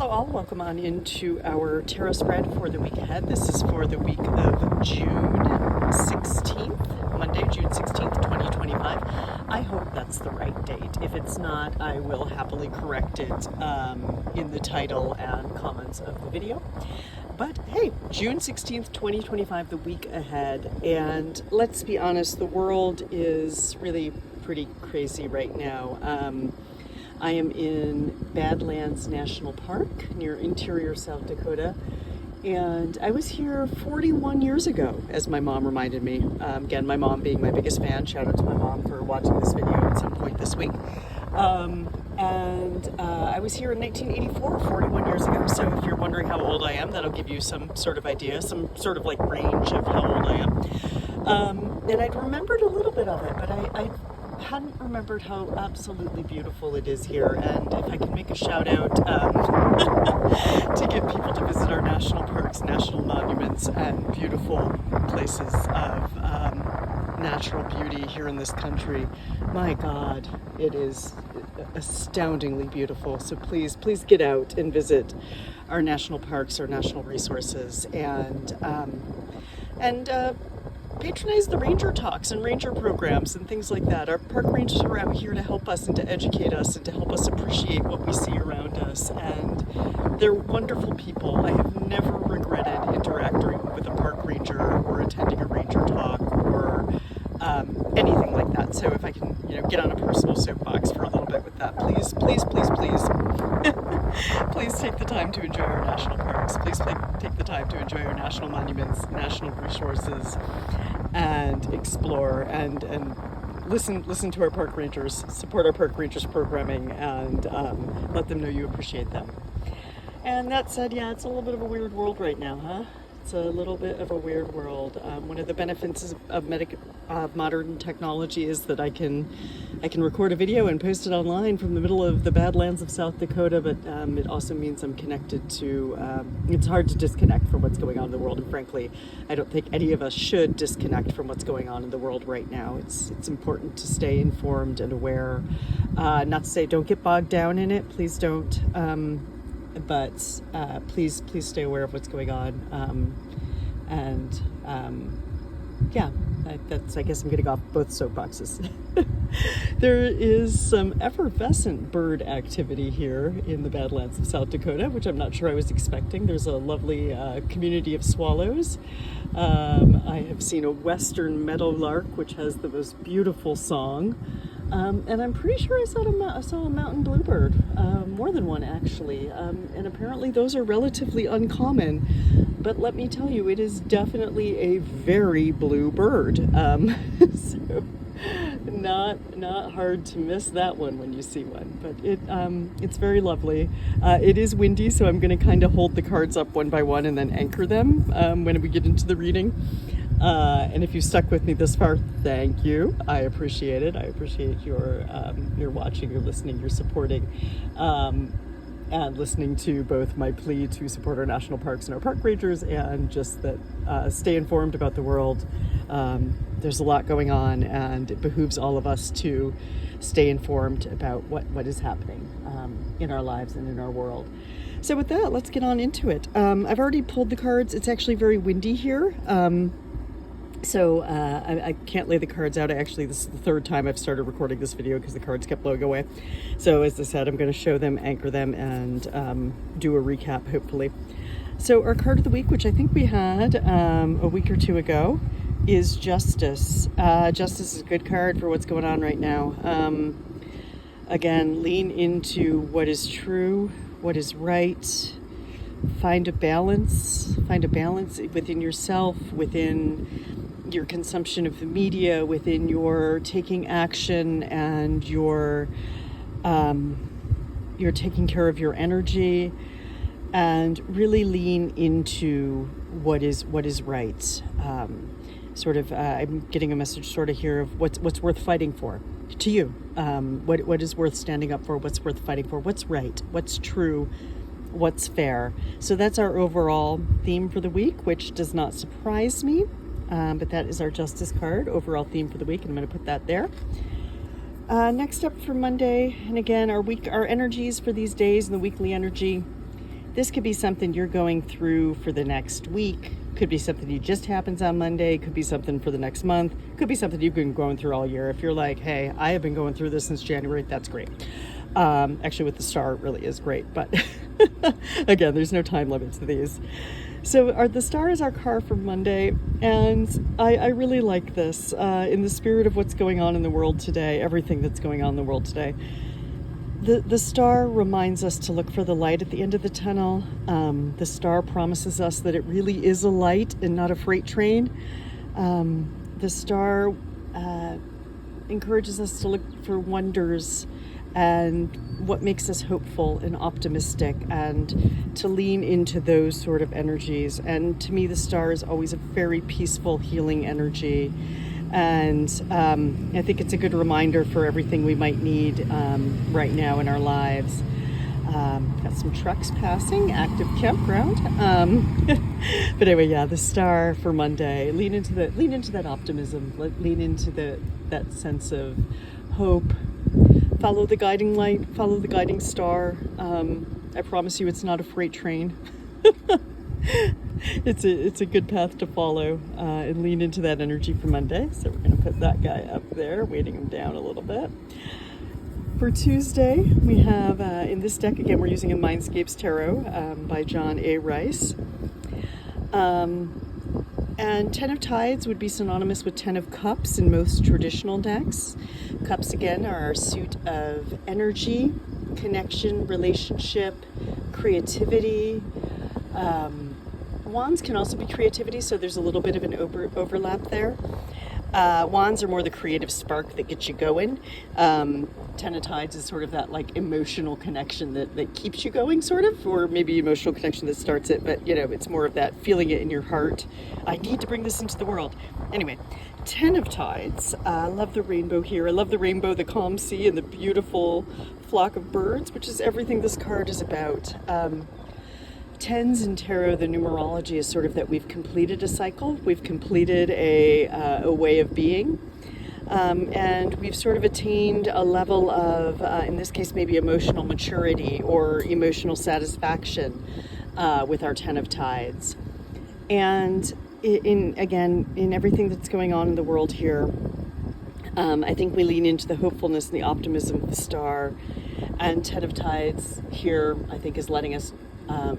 Hello all, welcome on into our tarot spread for the week ahead. This is for the week of June 16th, Monday, June 16th, 2025. I hope that's the right date. If it's not, I will happily correct it in the title and comments of the video. But hey, June 16th, 2025, the week ahead. And let's be honest, the world is really pretty crazy right now. I am in Badlands National Park near interior South Dakota, and I was here 41 years ago, as my mom reminded me. Again, my mom being my biggest fan. Shout out to my mom for watching this video at some point this week. I was here in 1984, 41 years ago, so if you're wondering how old I am, that'll give you some sort of idea, some sort of like range of how old I am. And I'd remembered a little bit of it, but I hadn't remembered how absolutely beautiful it is here. And if I can make a shout out to get people to visit our national parks, national monuments, and beautiful places of natural beauty here in this country, my God, it is astoundingly beautiful. So please get out and visit our national parks, our national resources, and patronize the ranger talks and ranger programs and things like that. Our park rangers are out here to help us and to educate us and to help us appreciate what we see around us. And they're wonderful people. I have never regretted interacting with a park ranger or attending a ranger talk or anything like that. So if I can, get on a personal soapbox for a little bit with that, please take the time to enjoy our national parks. Please take the time to enjoy our national monuments, national resources, and explore and listen to our park rangers, support our park rangers programming, and let them know you appreciate them. And that said, yeah, it's a little bit of a weird world right now, huh? It's a little bit of a weird world. One of the benefits of modern technology is that I can record a video and post it online from the middle of the Badlands of South Dakota, but it also means I'm connected to, it's hard to disconnect from what's going on in the world, and frankly, I don't think any of us should disconnect from what's going on in the world right now. It's important to stay informed and aware. Not to say don't get bogged down in it, please don't. But please stay aware of what's going on. I guess I'm getting off both soapboxes. There is some effervescent bird activity here in the Badlands of South Dakota, which I'm not sure I was expecting. There's a lovely community of swallows. I have seen a western meadowlark, which has the most beautiful song. And I'm pretty sure I saw a mountain bluebird, more than one actually, and apparently those are relatively uncommon, but let me tell you, it is definitely a very blue bird, so not hard to miss that one when you see one, but it's very lovely. It is windy, so I'm going to kind of hold the cards up one by one and then anchor them when we get into the reading. And if you stuck with me this far, thank you. I appreciate it. I appreciate your watching, your listening, your supporting, and listening to both my plea to support our national parks and our park rangers, and just that stay informed about the world. There's a lot going on, and it behooves all of us to stay informed about what is happening in our lives and in our world. So with that, let's get on into it. I've already pulled the cards. It's actually very windy here. So I can't lay the cards out. This is the third time I've started recording this video because the cards kept blowing away. So as I said, I'm going to show them, anchor them, and do a recap, hopefully. So our card of the week, which I think we had a week or two ago, is Justice. Justice is a good card for what's going on right now. Again, lean into what is true, what is right. Find a balance within yourself, within your consumption of the media, within your taking action, and your taking care of your energy, and really lean into what is right. I'm getting a message sort of here of what's worth fighting for to you. What is worth standing up for? What's worth fighting for? What's right? What's true? What's fair? So that's our overall theme for the week, which does not surprise me. But that is our Justice card, overall theme for the week, and I'm going to put that there. Next up for Monday, and again, our energies for these days and the weekly energy this could be something you're going through for the next week, could be something that just happens on Monday, could be something for the next month, could be something you've been going through all year. If you're like, hey, I have been going through this since January, that's great. Actually, with the star, it really is great, but again, there's no time limit to these. So the star is our car for Monday, and I really like this in the spirit of what's going on in the world today, everything that's going on in the world today. The star reminds us to look for the light at the end of the tunnel. The star promises us that it really is a light and not a freight train. The star encourages us to look for wonders and what makes us hopeful and optimistic, and to lean into those sort of energies. And to me, the star is always a very peaceful, healing energy. And I think it's a good reminder for everything we might need right now in our lives. Got some trucks passing, active campground. But anyway, yeah, the star for Monday. Lean into that optimism. Lean into that sense of hope. Follow the guiding light. Follow the guiding star. I promise you, it's not a freight train. It's a good path to follow, and lean into that energy for Monday. So we're going to put that guy up there, weighting him down a little bit. For Tuesday, we have in this deck, again, we're using a Mindscapes Tarot by John A. Rice. And Ten of Tides would be synonymous with Ten of Cups in most traditional decks. Cups, again, are our suit of energy, connection, relationship, creativity. Wands can also be creativity, so there's a little bit of an overlap there. Wands are more the creative spark that gets you going. Ten of Tides is sort of that like emotional connection that keeps you going, sort of, or maybe emotional connection that starts it, but it's more of that feeling it in your heart. I need to bring this into the world. Anyway, Ten of Tides. I love the rainbow here. I love the rainbow, the calm sea, and the beautiful flock of birds, which is everything this card is about. Tens in tarot, the numerology is sort of that we've completed a cycle, we've completed a way of being, and we've sort of attained a level of, in this case, maybe emotional maturity or emotional satisfaction with our Ten of Tides. And in everything that's going on in the world here, I think we lean into the hopefulness and the optimism of the star. And Ten of Tides here, I think, is letting us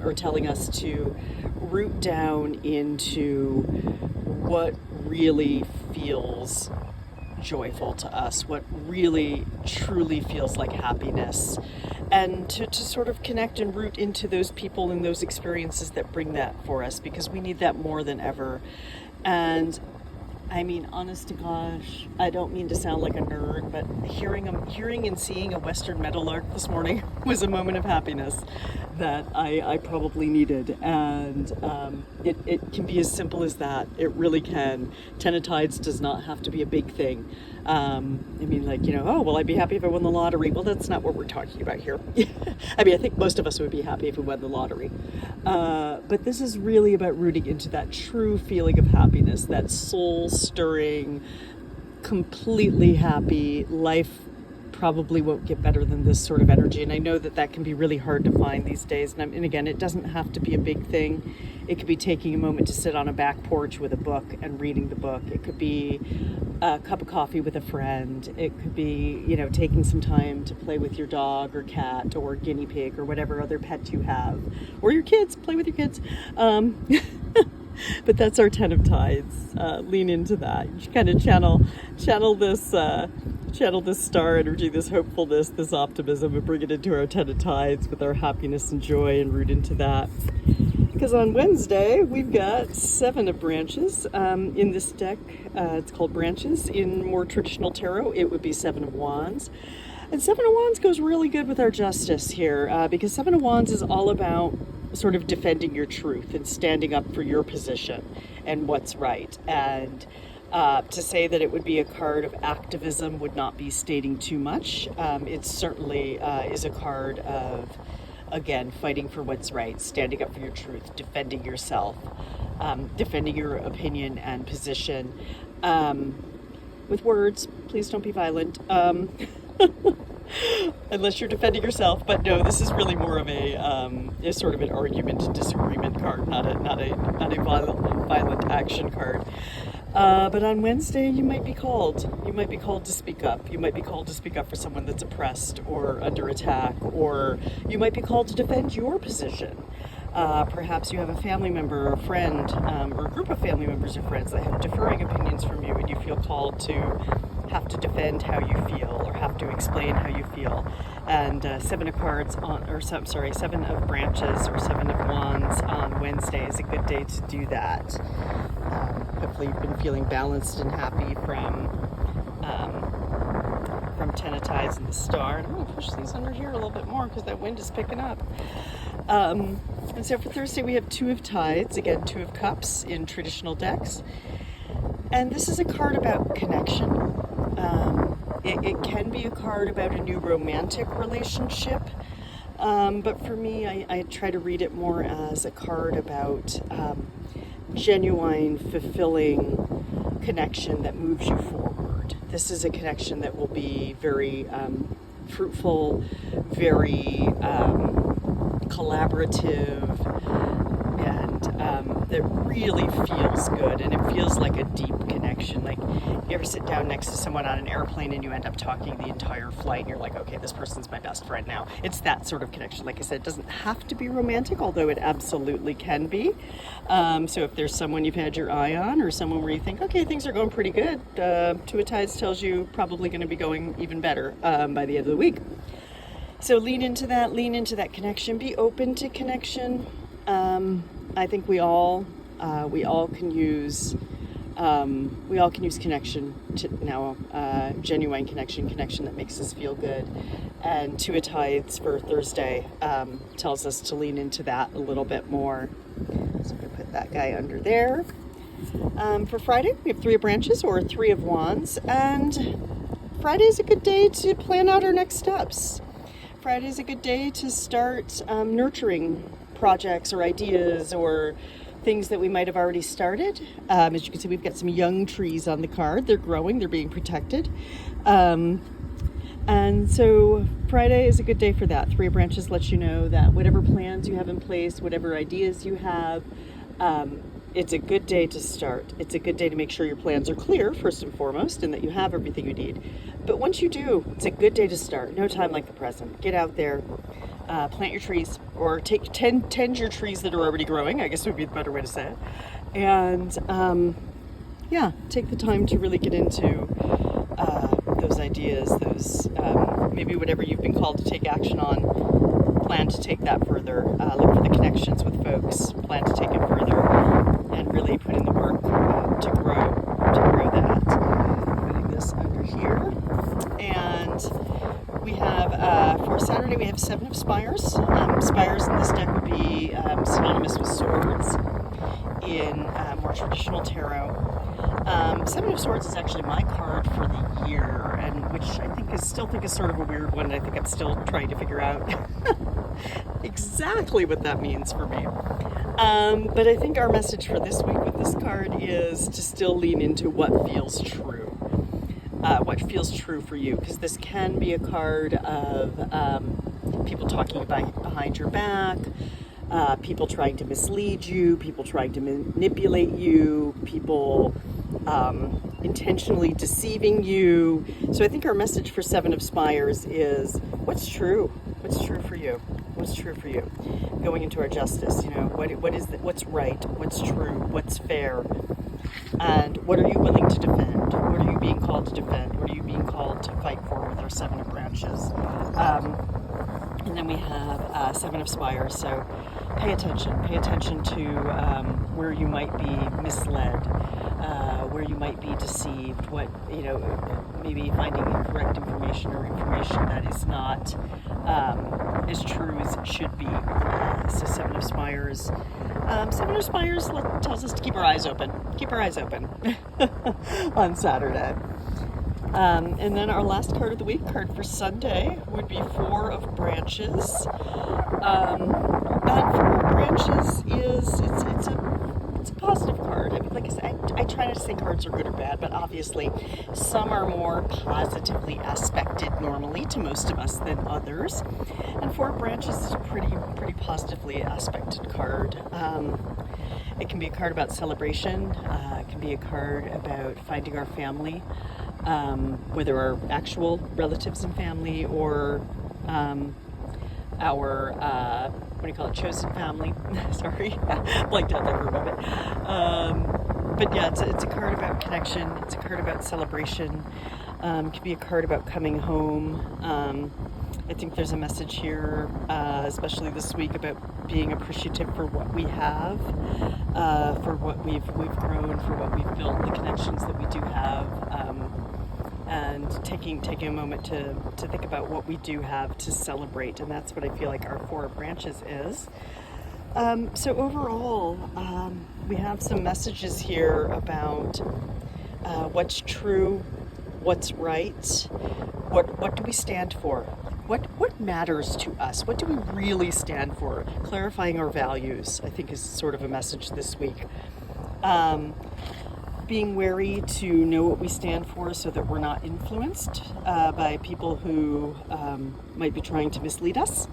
or telling us to root down into what really feels joyful to us, what really truly feels like happiness, and to sort of connect and root into those people and those experiences that bring that for us, because we need that more than ever. And I mean, honest to gosh, I don't mean to sound like a nerd, but hearing and seeing a western meadowlark this morning was a moment of happiness that I probably needed. And it can be as simple as that. It really can. Ten of Tides does not have to be a big thing. I mean, like, oh, well, I'd be happy if I won the lottery. Well, that's not what we're talking about here. I mean, I think most of us would be happy if we won the lottery. But this is really about rooting into that true feeling of happiness, that soul-stirring, completely happy life. Probably won't get better than this sort of energy, and I know that can be really hard to find these days. And again, it doesn't have to be a big thing. It could be taking a moment to sit on a back porch with a book and reading the book. It could be a cup of coffee with a friend. It could be, taking some time to play with your dog or cat or guinea pig or whatever other pet you have, or your kids. Play with your kids. But that's our Ten of Tides. Lean into that. You kind of channel this star energy, this hopefulness, this optimism, and bring it into our Ten of Tides with our happiness and joy, and root into that. Because on Wednesday, we've got Seven of Branches in this deck. It's called Branches. In more traditional tarot, it would be Seven of Wands. And Seven of Wands goes really good with our justice here, because Seven of Wands is all about sort of defending your truth and standing up for your position and what's right. And to say that it would be a card of activism would not be stating too much. It certainly is a card of, again, fighting for what's right, standing up for your truth, defending yourself, defending your opinion and position. With words, please don't be violent. Unless you're defending yourself, but no, this is really more of a sort of an argument and disagreement card, not a violent action card. But on Wednesday, you might be called. You might be called to speak up. You might be called to speak up for someone that's oppressed or under attack, or you might be called to defend your position. Perhaps you have a family member or a friend, or a group of family members or friends that have differing opinions from you, and you feel called to have to defend how you feel or have to explain how you feel. And seven of branches or seven of wands on Wednesday is a good day to do that. Hopefully you've been feeling balanced and happy from Ten of Tides and the Star. And I'm going to push these under here a little bit more because that wind is picking up. And so for Thursday we have Two of Tides, again Two of Cups in traditional decks. And this is a card about connection. It can be a card about a new romantic relationship. But for me, I try to read it more as a card about genuine, fulfilling connection that moves you forward. This is a connection that will be very fruitful, very collaborative, and that really feels good, and it feels like a deep connection. Like you ever sit down next to someone on an airplane and you end up talking the entire flight and you're like, okay, this person's my best friend now. It's that sort of connection. Like I said, it doesn't have to be romantic, although it absolutely can be. So if there's someone you've had your eye on, or someone where you think, okay, things are going pretty good, Two of Tides tells you probably going to be going even better by the end of the week. So lean into that connection, be open to connection. I think we all can use connection now, genuine connection that makes us feel good. And Two of Tides for Thursday tells us to lean into that a little bit more. So I'm going to put that guy under there. For Friday, we have Three of Branches or Three of Wands, and Friday is a good day to plan out our next steps. Friday is a good day to start nurturing projects or ideas or things that we might have already started. As you can see, we've got some young trees on the card. They're growing, they're being protected. And so Friday is a good day for that. Three of Branches lets you know that whatever plans you have in place, whatever ideas you have, it's a good day to start. It's a good day to make sure your plans are clear, first and foremost, and that you have everything you need. But once you do, it's a good day to start. No time like the present. Get out there, plant your trees, or tend your trees that are already growing, I guess would be the better way to say it. And take the time to really get into those ideas, those maybe whatever you've been called to take action on. Plan to take that further. Look for the connections with folks. Plan to take it further, and really put in the work to grow that. Putting this under here, and we have for Saturday we have Seven of Spires. Spires in this deck would be synonymous with swords in more traditional tarot. Seven of Swords is actually my card for the year, and which I still think is sort of a weird one. I think I'm still trying to figure out exactly what that means for me. But I think our message for this week with this card is to still lean into what feels true. What feels true for you, because this can be a card of people talking behind your back, people trying to mislead you, people trying to manipulate you, people intentionally deceiving you. So I think our message for Seven of Spires is what's true? What's true for you? What's true for you? Going into our justice, what's right? What's true? What's fair? And what are you willing to defend? What are you being called to defend? What are you being called to fight for with our Seven of Branches? And then we have Seven of Spires. So pay attention to where you might be misled, where you might be deceived, maybe finding incorrect information or information that is not as true as it should be. So Seven of Spires. Seven of Spires tells us to keep our eyes open. Keep our eyes open on Saturday. And then our last card of the week, card for Sunday, would be Four of Branches. And Four of Branches it's a positive card. I mean, like because I try not to say cards are good or bad, but obviously some are more positively aspected normally to most of us than others. And Four of Branches is a pretty positively aspected card. It can be a card about celebration. It can be a card about finding our family, whether our actual relatives and family or our what do you call it, chosen family. Sorry, blanked out there for a moment. But yeah, it's a card about connection. It's a card about celebration. It could be a card about coming home. I think there's a message here, especially this week, about being appreciative for what we have, for what we've grown, for what we've built, the connections that we do have, and taking a moment to think about what we do have to celebrate. And that's what I feel like our Four of Branches is. So overall, we have some messages here about what's true, what's right, what do we stand for? What matters to us? What do we really stand for? Clarifying our values, I think, is sort of a message this week. Being wary to know what we stand for so that we're not influenced by people who might be trying to mislead us.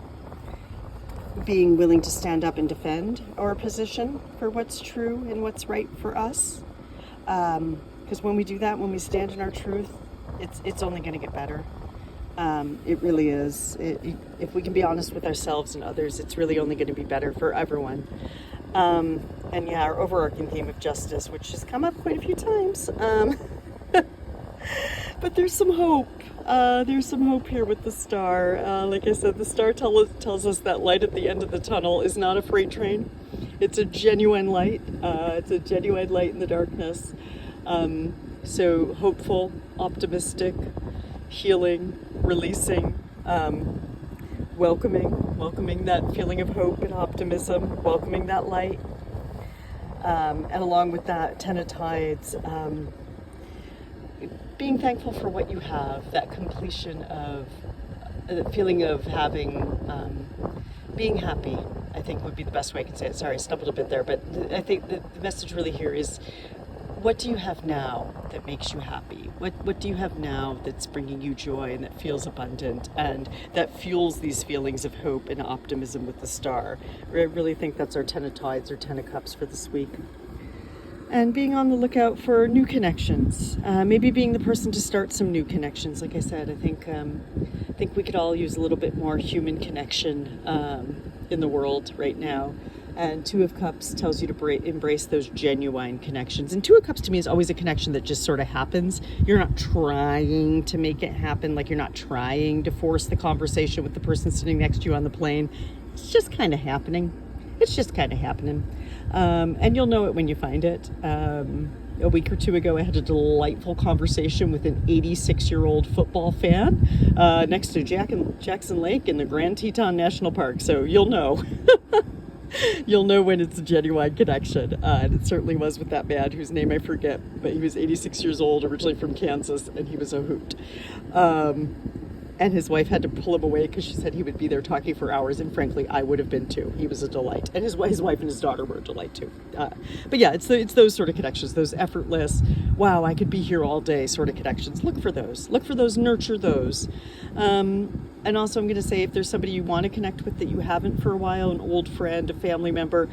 Being willing to stand up and defend our position for what's true and what's right for us. Because when we do that, when we stand in our truth, it's only going to get better. It really is. If we can be honest with ourselves and others, it's really only going to be better for everyone. And yeah, our overarching theme of justice, which has come up quite a few times. But there's some hope. There's some hope here with the star. Like I said, the star tells us that light at the end of the tunnel is not a freight train. It's a genuine light. It's a genuine light in the darkness. So hopeful, optimistic, healing, releasing, welcoming that feeling of hope and optimism, welcoming that light. And along with that, Ten of Tides, being thankful for what you have, that completion of the feeling of having, being happy, I think would be the best way I can say it. Sorry, I stumbled a bit there, but I think the message really here is, what do you have now that makes you happy? What do you have now that's bringing you joy and that feels abundant and that fuels these feelings of hope and optimism with the star? I really think that's our Ten of Tides or Ten of Cups for this week. And being on the lookout for new connections, maybe being the person to start some new connections. Like I said, I think we could all use a little bit more human connection in the world right now. And Two of Cups tells you to embrace those genuine connections. And Two of Cups to me is always a connection that just sort of happens. You're not trying to make it happen, like you're not trying to force the conversation with the person sitting next to you on the plane. It's just kind of happening. And you'll know it when you find it. A week or two ago, I had a delightful conversation with an 86-year-old football fan next to Jackson Lake in the Grand Teton National Park. So you'll know. You'll know when it's a genuine connection. And it certainly was with that man whose name I forget, but he was 86 years old, originally from Kansas, and he was a hoot. And his wife had to pull him away because she said he would be there talking for hours, and frankly, I would have been too. He was a delight. And his wife and his daughter were a delight too. But yeah, it's those sort of connections, those effortless, wow, I could be here all day sort of connections. Look for those, nurture those. And also I'm going to say, if there's somebody you want to connect with that you haven't for a while, an old friend, a family member,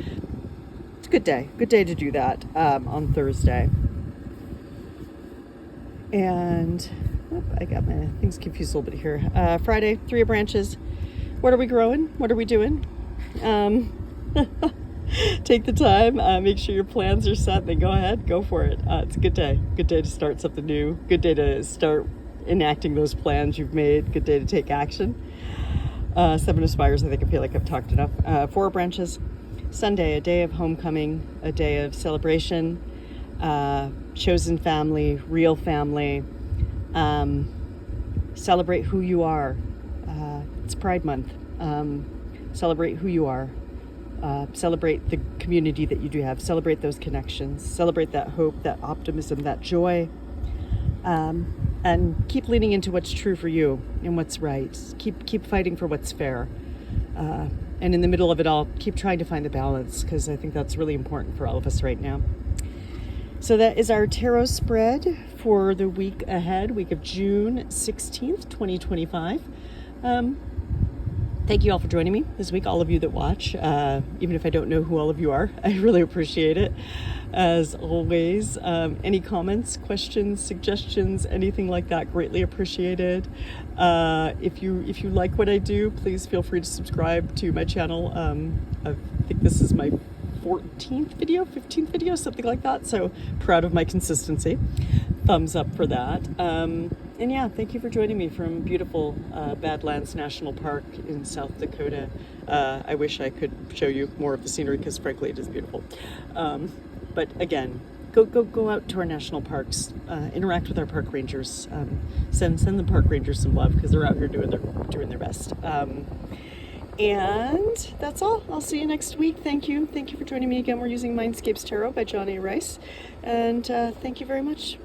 it's a good day to do that on Thursday. And I got my things confused a little bit here. Friday, Three of Branches. What are we growing? What are we doing? Take the time, make sure your plans are set, then go ahead, go for it. It's a good day to start something new, good day to start enacting those plans you've made, good day to take action. Seven of Spires, I feel like I've talked enough. Four of Branches, Sunday, a day of homecoming, a day of celebration, chosen family, real family. Celebrate who you are. It's Pride Month. Celebrate who you are. Celebrate the community that you do have. Celebrate those connections. Celebrate that hope, that optimism, that joy. And keep leaning into what's true for you and what's right. Keep fighting for what's fair. And in the middle of it all, keep trying to find the balance, because I think that's really important for all of us right now. So that is our tarot spread for the week ahead, week of June 16th, 2025. Thank you all for joining me this week, all of you that watch. Even if I don't know who all of you are, I really appreciate it. As always, any comments, questions, suggestions, anything like that, greatly appreciated. If you like what I do, please feel free to subscribe to my channel. I think this is my 14th video, 15th video, something like that. So proud of my consistency. Thumbs up for that. And yeah, thank you for joining me from beautiful Badlands National Park in South Dakota. I wish I could show you more of the scenery because frankly it is beautiful. But again, go out to our national parks, interact with our park rangers, send the park rangers some love because they're out here doing their best. And that's all. I'll see you next week. Thank you for joining me again. We're using Mindscapes Tarot by John A. Rice, and thank you very much.